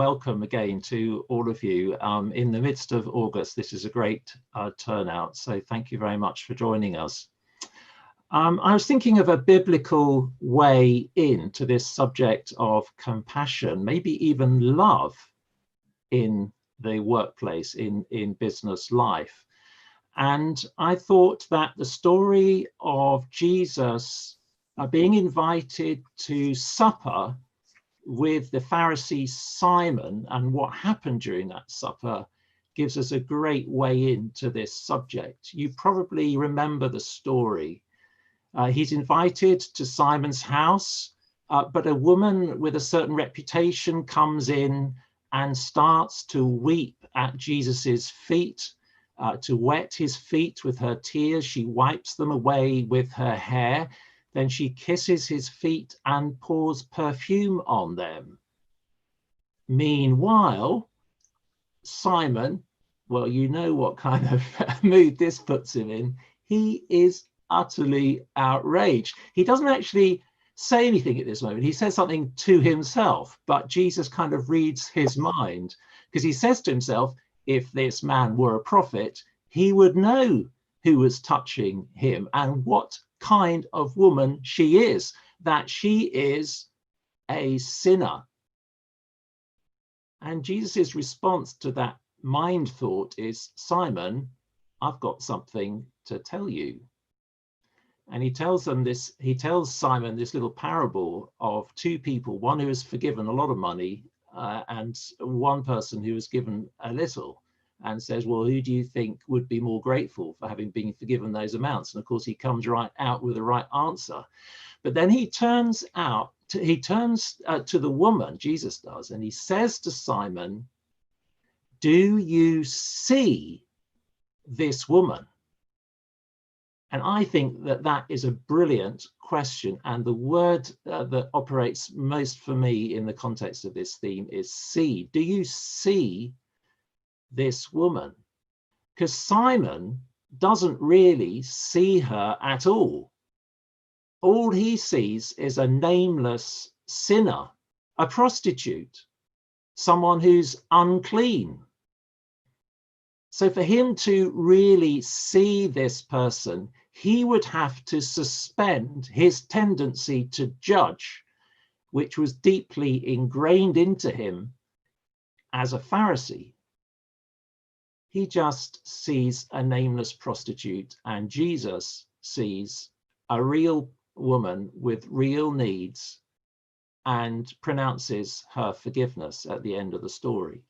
welcome again to all of you. In the midst of August, this is a great turnout, so thank you very much for joining us. I was thinking of a biblical way into this subject of compassion, maybe even love in the workplace, in business life. And I thought that the story of Jesus being invited to supper with the Pharisee Simon and what happened during that supper gives us a great way into this subject. You probably remember the story. He's invited to Simon's house, but a woman with a certain reputation comes in and starts to weep at Jesus's feet, to wet his feet with her tears. She wipes them away with her hair. Then she kisses his feet and pours perfume on them. Meanwhile, Simon, well, you know what kind of mood this puts him in. He is utterly outraged. He doesn't actually say anything at this moment. He says something to himself, but Jesus kind of reads his mind, because he says to himself, if this man were a prophet, he would know who was touching him and what kind of woman she is, that she is a sinner. And Jesus's response to that mind thought is, Simon, I've got something to tell you. And he tells Simon this little parable of two people, one who is forgiven a lot of money and one person who was given a little, and says, well, who do you think would be more grateful for having been forgiven those amounts? And of course, he comes right out with the right answer. But then he turns to the woman, Jesus does, and he says to Simon, do you see this woman? And I think that that is a brilliant question. And the word that operates most for me in the context of this theme is see. Do you see this woman? Because Simon doesn't really see her at all. All he sees is a nameless sinner, a prostitute, someone who's unclean. So for him to really see this person, he would have to suspend his tendency to judge, which was deeply ingrained into him as a Pharisee. He just sees a nameless prostitute, and Jesus sees a real woman with real needs and pronounces her forgiveness at the end of the story.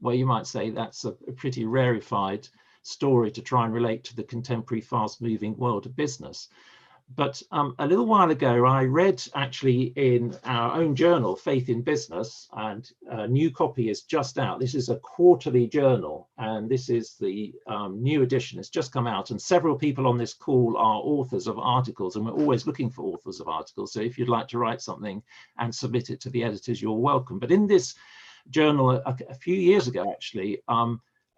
Well, you might say that's a pretty rarefied story to try and relate to the contemporary fast-moving world of business. But a little while ago, I read actually in our own journal, Faith in Business, and a new copy is just out. This is a quarterly journal, and this is the new edition. It's just come out, and several people on this call are authors of articles, and we're always looking for authors of articles. So if you'd like to write something and submit it to the editors, you're welcome. But in this journal, a few years ago, actually,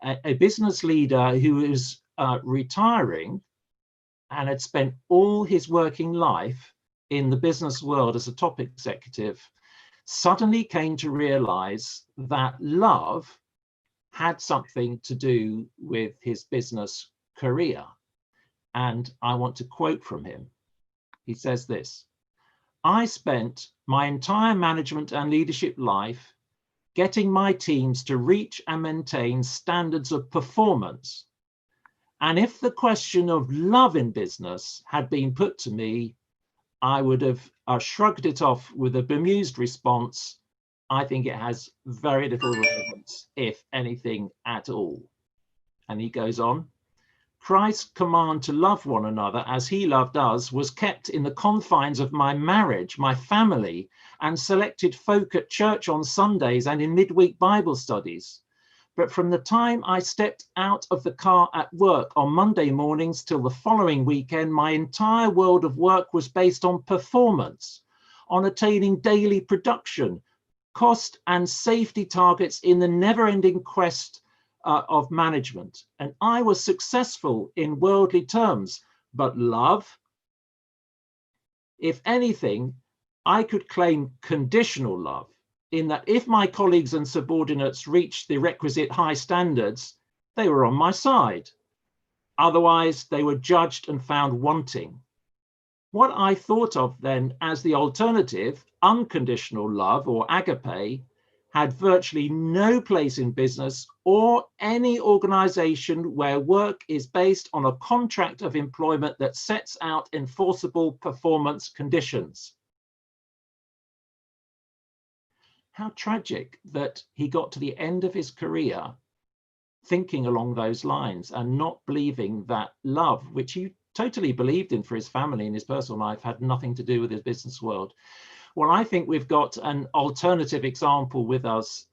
a business leader who was retiring and had spent all his working life in the business world as a top executive, suddenly came to realize that love had something to do with his business career. And I want to quote from him. He says this: I spent my entire management and leadership life getting my teams to reach and maintain standards of performance. And if the question of love in business had been put to me, I would have shrugged it off with a bemused response. I think it has very little relevance, if anything at all. And he goes on, Christ's command to love one another as he loved us was kept in the confines of my marriage, my family, and selected folk at church on Sundays and in midweek Bible studies. But from the time I stepped out of the car at work on Monday mornings till the following weekend, my entire world of work was based on performance, on attaining daily production, cost and safety targets in the never-ending quest of management. And I was successful in worldly terms, but love, if anything, I could claim conditional love. in that if my colleagues and subordinates reached the requisite high standards, they were on my side. Otherwise, they were judged and found wanting. What I thought of then as the alternative, unconditional love or agape, had virtually no place in business or any organization where work is based on a contract of employment that sets out enforceable performance conditions. How tragic that he got to the end of his career thinking along those lines and not believing that love, which he totally believed in for his family and his personal life, had nothing to do with his business world. Well, I think we've got an alternative example with us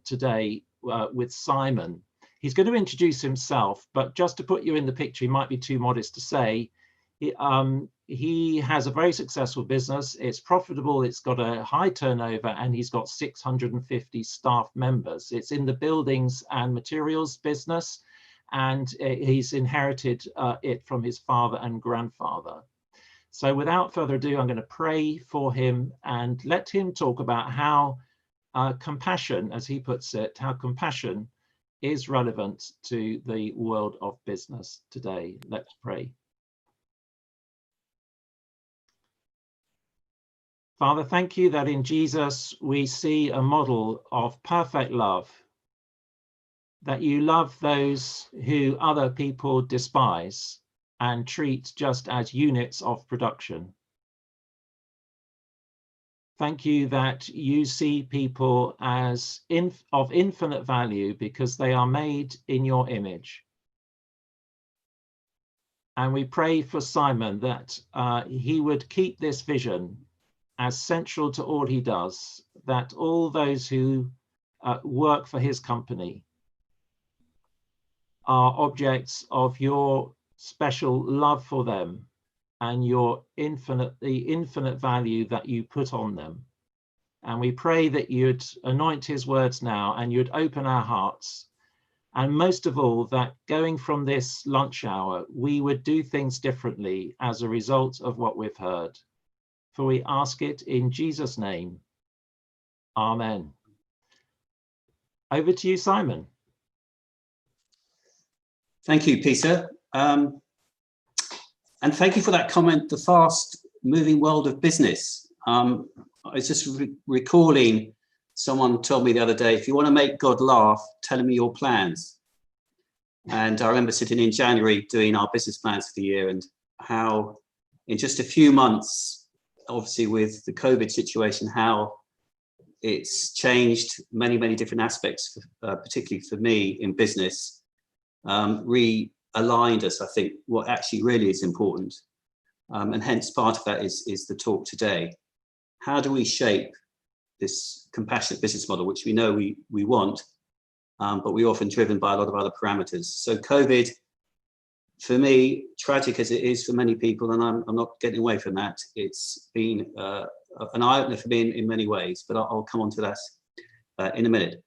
today with Simon. He's going to introduce himself, but just to put you in the picture, he might be too modest to say, he has a very successful business. It's profitable, it's got a high turnover, and he's got 650 staff members. It's in the buildings and materials business, and he's inherited it from his father and grandfather. So without further ado, I'm going to pray for him and let him talk about how compassion, as he puts it, how compassion is relevant to the world of business today. Let's pray. Father, thank you that in Jesus we see a model of perfect love, that you love those who other people despise and treat just as units of production. Thank you that you see people as of infinite value because they are made in your image. And we pray for Simon that he would keep this vision as central to all he does, that all those who work for his company are objects of your special love for them and your infinite value that you put on them. And we pray that you'd anoint his words now and you'd open our hearts. And most of all, that going from this lunch hour, we would do things differently as a result of what we've heard. For we ask it in Jesus' name. Amen. Over to you, Simon. Thank you, Peter. And thank you for that comment, the fast-moving world of business. I was just recalling someone told me the other day, if you want to make God laugh, tell him your plans. And I remember sitting in January doing our business plans for the year and how in just a few months, obviously with the COVID situation, how it's changed many, many different aspects, particularly for me in business, realigned us, I think, what actually really is important. And hence part of that is the talk today. How do we shape this compassionate business model, which we know we want, but we're often driven by a lot of other parameters. So COVID, for me, tragic as it is for many people, and I'm not getting away from that, it's been an eye-opener for me in many ways, but I'll come on to that in a minute.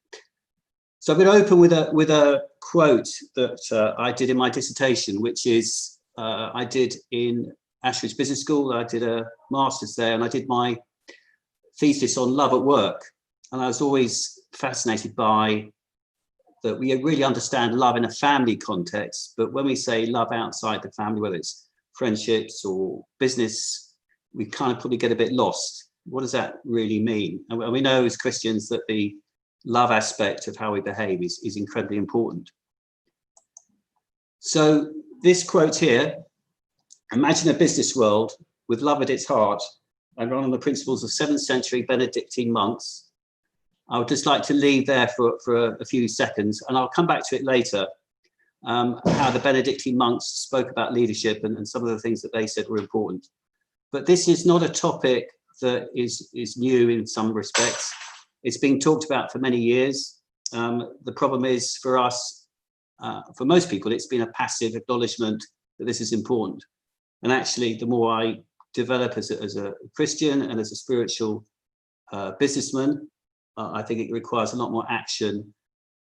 So I'm going to open with a quote that I did in my dissertation, which is I did in Ashridge Business School. I did a master's there, and I did my thesis on love at work. And I was always fascinated by that we really understand love in a family context, but when we say love outside the family, whether it's friendships or business, we kind of probably get a bit lost. What does that really mean? And we know as Christians that the love aspect of how we behave is incredibly important. So this quote here, imagine a business world with love at its heart and run on the principles of 7th century Benedictine monks. I would just like to leave there for a few seconds, and I'll come back to it later, how the Benedictine monks spoke about leadership and some of the things that they said were important. But this is not a topic that is new in some respects. It's been talked about for many years. The problem is for us, for most people, it's been a passive acknowledgement that this is important. And actually, the more I develop as a Christian and as a spiritual businessman, I think it requires a lot more action,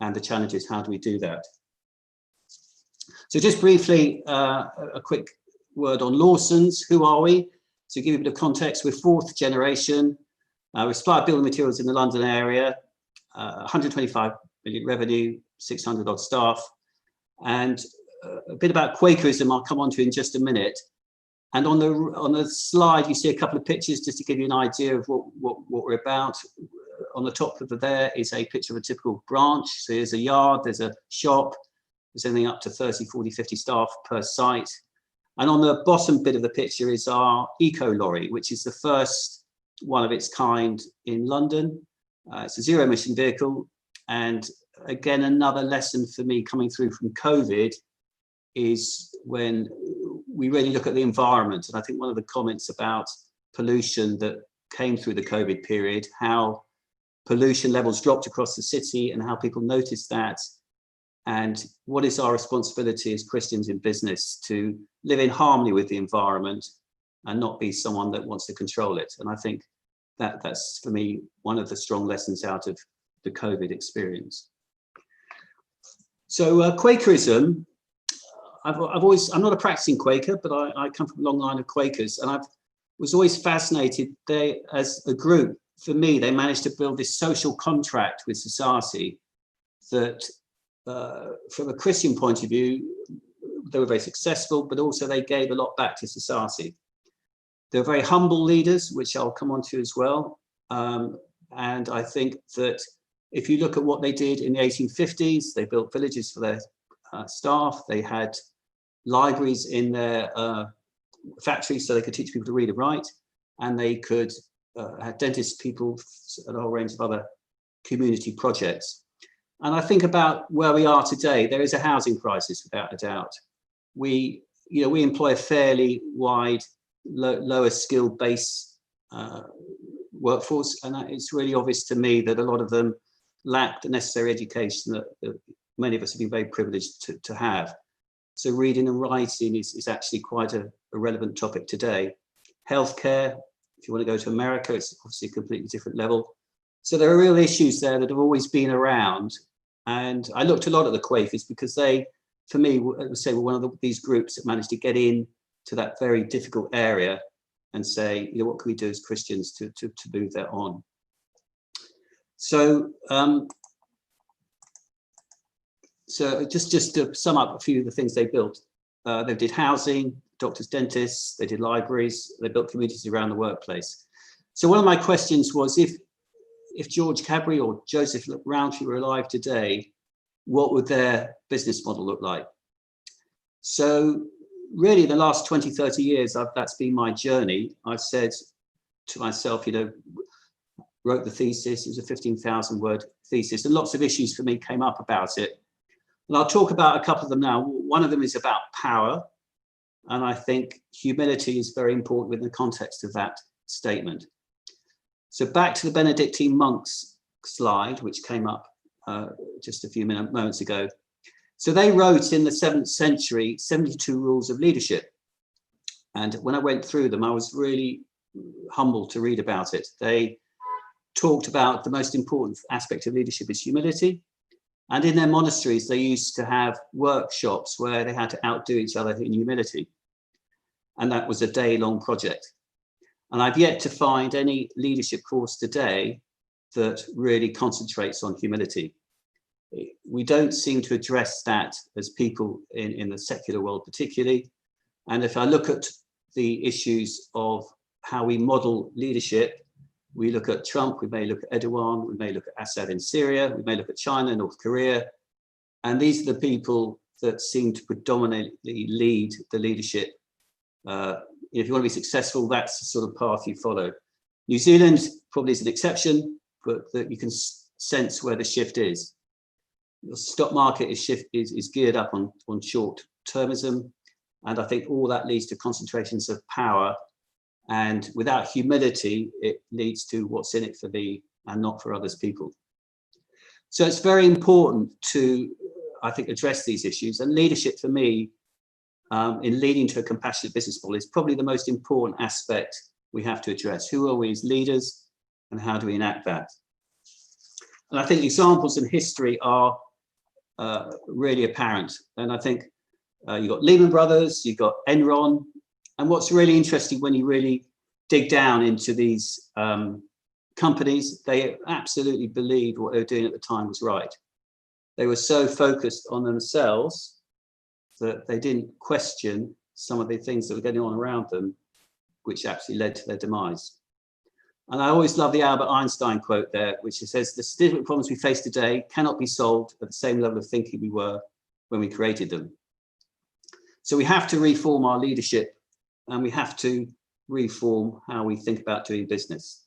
and the challenge is how do we do that? So just briefly, a quick word on Lawsons. Who are we? To give you a bit of context, we're 4th generation. We supply building materials in the London area, 125 million revenue, 600 odd staff, and a bit about Quakerism I'll come on to in just a minute. And on the slide, you see a couple of pictures just to give you an idea of what we're about. On the top of there is a picture of a typical branch. So there's a yard, there's a shop, there's anything up to 30, 40, 50 staff per site. And on the bottom bit of the picture is our eco lorry, which is the first one of its kind in London. It's a zero emission vehicle. And again, another lesson for me coming through from COVID is when we really look at the environment. And I think one of the comments about pollution that came through the COVID period, how pollution levels dropped across the city and how people noticed that. And what is our responsibility as Christians in business to live in harmony with the environment and not be someone that wants to control it. And I think that's, for me, one of the strong lessons out of the COVID experience. So Quakerism, I'm not a practicing Quaker, but I come from a long line of Quakers, and I was always fascinated. They, as a group, for me, they managed to build this social contract with society that, from a Christian point of view, they were very successful, but also they gave a lot back to society. They're very humble leaders, which I'll come on to as well. And I think that if you look at what they did in the 1850s, they built villages for their staff. They had libraries in their factories so they could teach people to read and write. And they could have dentist people and a whole range of other community projects. And I think about where we are today. There is a housing crisis, without a doubt. We employ a fairly wide, lower skill base workforce, and it's really obvious to me that a lot of them lack the necessary education that many of us have been very privileged to have. So reading and writing is actually quite a relevant topic today. Healthcare, if you want to go to America, it's obviously a completely different level. So there are real issues there that have always been around. And I looked a lot at the Quakers because they, for me, were one of these groups that managed to get in to that very difficult area and say, what can we do as Christians to move that on? So, just to sum up a few of the things they built. They did housing, doctors, dentists, they did libraries, they built communities around the workplace. So one of my questions was, if George Cadbury or Joseph Rowntree were alive today, what would their business model look like? So really the last 20, 30 years, that's been my journey. I've said to myself, wrote the thesis, it was a 15,000 word thesis, and lots of issues for me came up about it. And I'll talk about a couple of them now. One of them is about power. And I think humility is very important within the context of that statement. So back to the Benedictine monks slide, which came up just a few moments ago. So they wrote in the 7th century 72 rules of leadership. And when I went through them, I was really humbled to read about it. They talked about the most important aspect of leadership is humility. And in their monasteries, they used to have workshops where they had to outdo each other in humility. And that was a day-long project. And I've yet to find any leadership course today that really concentrates on humility. We don't seem to address that as people in the secular world particularly. And if I look at the issues of how we model leadership, we look at Trump, we may look at Erdogan, we may look at Assad in Syria, we may look at China, North Korea. And these are the people that seem to predominantly lead the leadership. If you want to be successful, that's the sort of path you follow. New Zealand probably is an exception, but that you can sense where the shift is. The stock market is geared up on short-termism, and I think all that leads to concentrations of power. And without humility, it leads to what's in it for thee and not for others people. So it's very important to, I think, address these issues. And leadership for me, in leading to a compassionate business model, is probably the most important aspect we have to address. Who are we as leaders and how do we enact that? And I think examples in history are really apparent. And I think you've got Lehman Brothers, you've got Enron. And what's really interesting when you really dig down into these companies, they absolutely believed what they were doing at the time was right. They were so focused on themselves that they didn't question some of the things that were going on around them, which actually led to their demise. And I always love the Albert Einstein quote there, which says, the significant problems we face today cannot be solved at the same level of thinking we were when we created them. So we have to reform our leadership, and we have to reform how we think about doing business.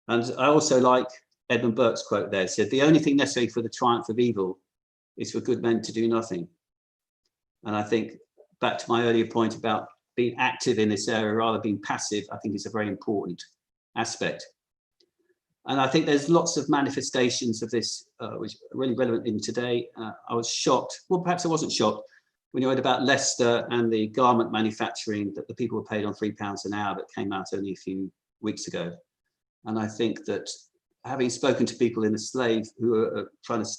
And I also like Edmund Burke's quote there. It said, the only thing necessary for the triumph of evil is for good men to do nothing. And I think back to my earlier point about being active in this area rather than being passive, I think is a very important aspect. And I think there's lots of manifestations of this, which are really relevant in today. I was shocked, well, perhaps I wasn't shocked, when you read about Leicester and the garment manufacturing that the people were paid on £3 an hour that came out only a few weeks ago. And I think that having spoken to people in the slave who are trying to,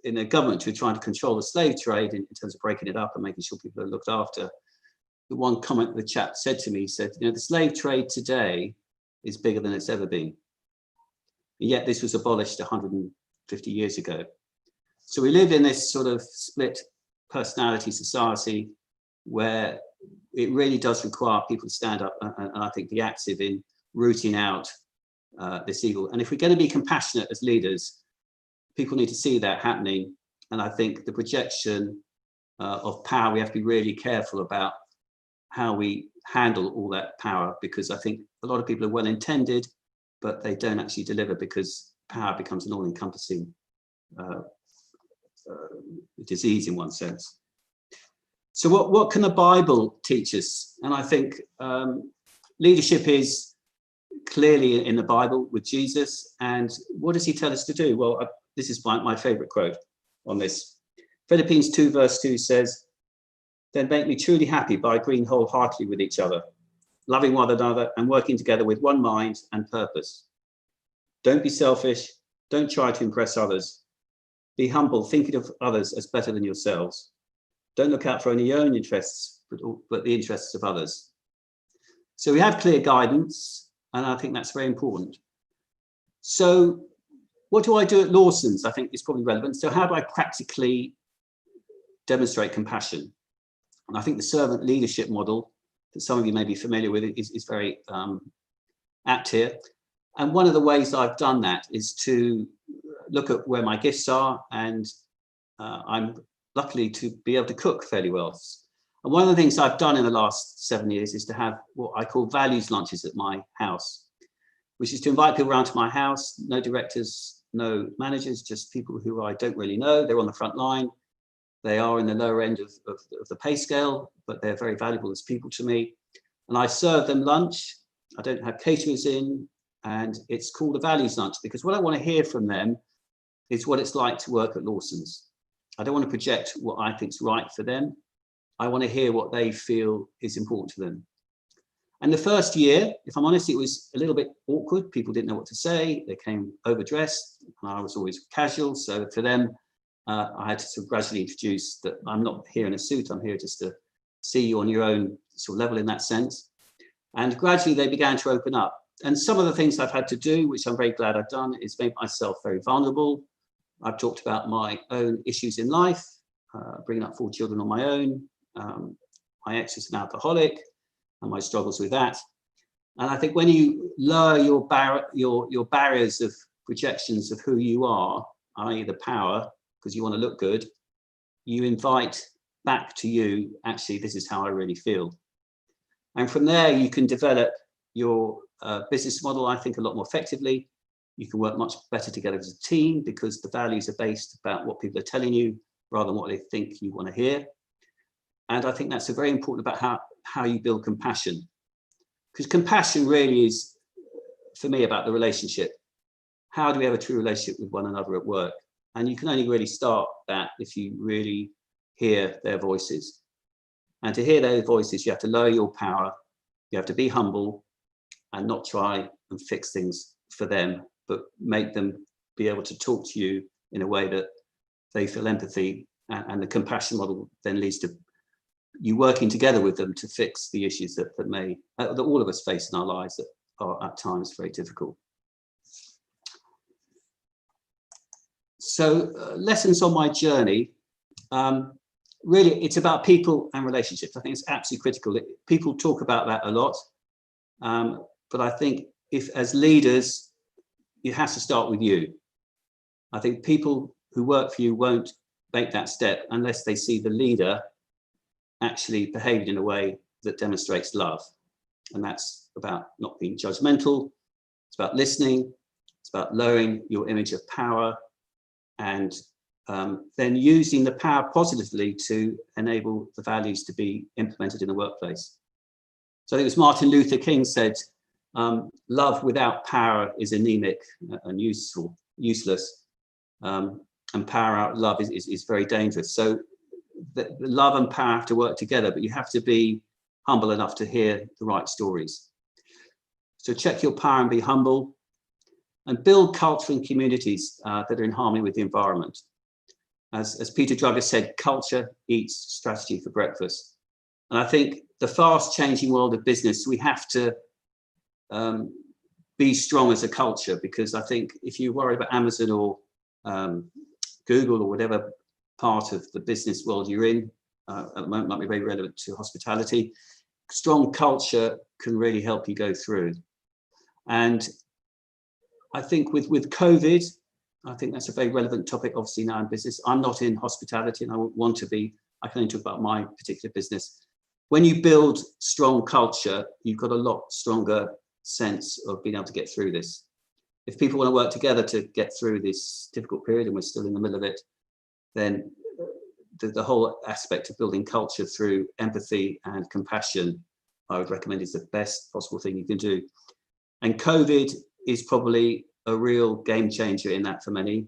in their government, who are trying to control the slave trade in terms of breaking it up and making sure people are looked after, the one comment the chap said to me, he said, you know, the slave trade today is bigger than it's ever been. And yet this was abolished 150 years ago. So we live in this sort of split personality society where it really does require people to stand up and I think be active in rooting out this evil. And if we're going to be compassionate as leaders, people need to see that happening. And I think the projection of power, we have to be really careful about how we handle all that power, because I think a lot of people are well intended, but they don't actually deliver because power becomes an all-encompassing disease in one sense. So what can the Bible teach us? And I think leadership is clearly in the Bible with Jesus. And what does he tell us to do? Well, this is my favorite quote on this. Philippians 2 verse 2 says, then make me truly happy by agreeing wholeheartedly with each other, loving one another and working together with one mind and purpose. Don't be selfish. Don't try to impress others. Be humble, thinking of others as better than yourselves. Don't look out for only your own interests, but the interests of others. So we have clear guidance, and I think that's very important. So what do I do at Lawsons? I think is probably relevant. So how do I practically demonstrate compassion? And I think the servant leadership model that some of you may be familiar with is very apt here. And one of the ways I've done that is to look at where my gifts are, and I'm lucky to be able to cook fairly well. And one of the things I've done in the last 7 years is to have what I call values lunches at my house, which is to invite people around to my house, no directors, no managers, just people who I don't really know. They're on the front line. They are in the lower end of the pay scale, but they're very valuable as people to me. And I serve them lunch. I don't have caterers in, and it's called a values lunch because what I want to hear from them is what it's like to work at Lawsons. I don't want to project what I think is right for them. I want to hear what they feel is important to them. And the first year, if I'm honest, it was a little bit awkward. People didn't know what to say. They came overdressed, and I was always casual. So for them, I had to sort of gradually introduce that I'm not here in a suit. I'm here just to see you on your own sort of level in that sense. And gradually they began to open up. And some of the things I've had to do, which I'm very glad I've done, is make myself very vulnerable. I've talked about my own issues in life, bringing up 4 children on my own. My ex is an alcoholic and my struggles with that. And I think when you lower your barriers of projections of who you are, i.e. the power, because you want to look good, you invite back to you, actually, this is how I really feel. And from there, you can develop your business model, I think, a lot more effectively. You can work much better together as a team because the values are based about what people are telling you rather than what they think you want to hear. And I think that's very important about how you build compassion. Because compassion really is, for me, about the relationship. How do we have a true relationship with one another at work? And you can only really start that if you really hear their voices. And to hear their voices, you have to lower your power. You have to be humble and not try and fix things for them, but make them be able to talk to you in a way that they feel empathy. And the compassion model then leads to you working together with them to fix the issues that all of us face in our lives that are at times very difficult. So lessons on my journey. Really, it's about people and relationships. I think it's absolutely critical. People talk about that a lot. But I think if as leaders, it has to start with you. I think people who work for you won't make that step unless they see the leader actually behaving in a way that demonstrates love. And that's about not being judgmental. It's about listening. It's about lowering your image of power and then using the power positively to enable the values to be implemented in the workplace. So I think it was Martin Luther King said, love without power is anemic and useless. And power out love is very dangerous. So the love and power have to work together, but you have to be humble enough to hear the right stories. So check your power and be humble, and build culture and communities that are in harmony with the environment. As Peter Drucker said, culture eats strategy for breakfast. And I think the fast changing world of business, we have to be strong as a culture, because I think if you worry about Amazon or Google or whatever part of the business world you're in, at the moment might be very relevant to hospitality, strong culture can really help you go through. And I think with COVID, I think that's a very relevant topic, obviously now in business. I'm not in hospitality and I won't want to be. I can only talk about my particular business. When you build strong culture, you've got a lot stronger sense of being able to get through this. If people want to work together to get through this difficult period, and we're still in the middle of it, then the whole aspect of building culture through empathy and compassion, I would recommend, is the best possible thing you can do. And COVID is probably a real game changer in that for many.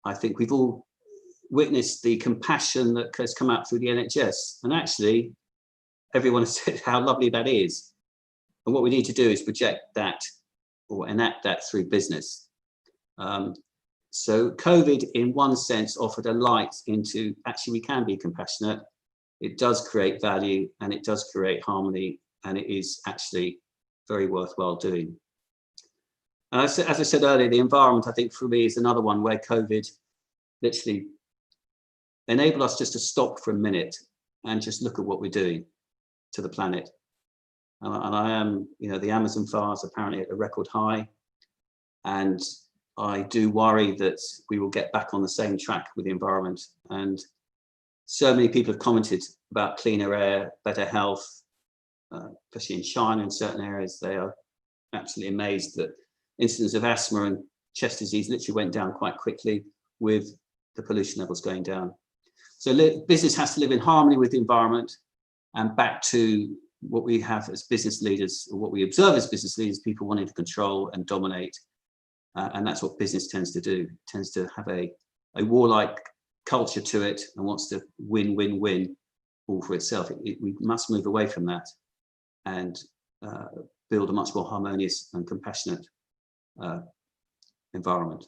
I think we've all witnessed the compassion that has come out through the NHS. And actually, everyone has said how lovely that is. And what we need to do is project that or enact that through business. So COVID, in one sense, offered a light into actually we can be compassionate. It does create value and it does create harmony, and it is actually very worthwhile doing. As I said earlier, the environment, I think for me, is another one where COVID literally enabled us just to stop for a minute and just look at what we're doing to the planet. And I am, the Amazon fires apparently at a record high. And I do worry that we will get back on the same track with the environment. And so many people have commented about cleaner air, better health, especially in China in certain areas. They are absolutely amazed that incidence of asthma and chest disease literally went down quite quickly with the pollution levels going down. So business has to live in harmony with the environment, and back to what we have as business leaders, or what we observe as business leaders, people wanting to control and dominate. And that's what business tends to do. It tends to have a warlike culture to it and wants to win, win, win all for itself. We must move away from that and build a much more harmonious and compassionate environment.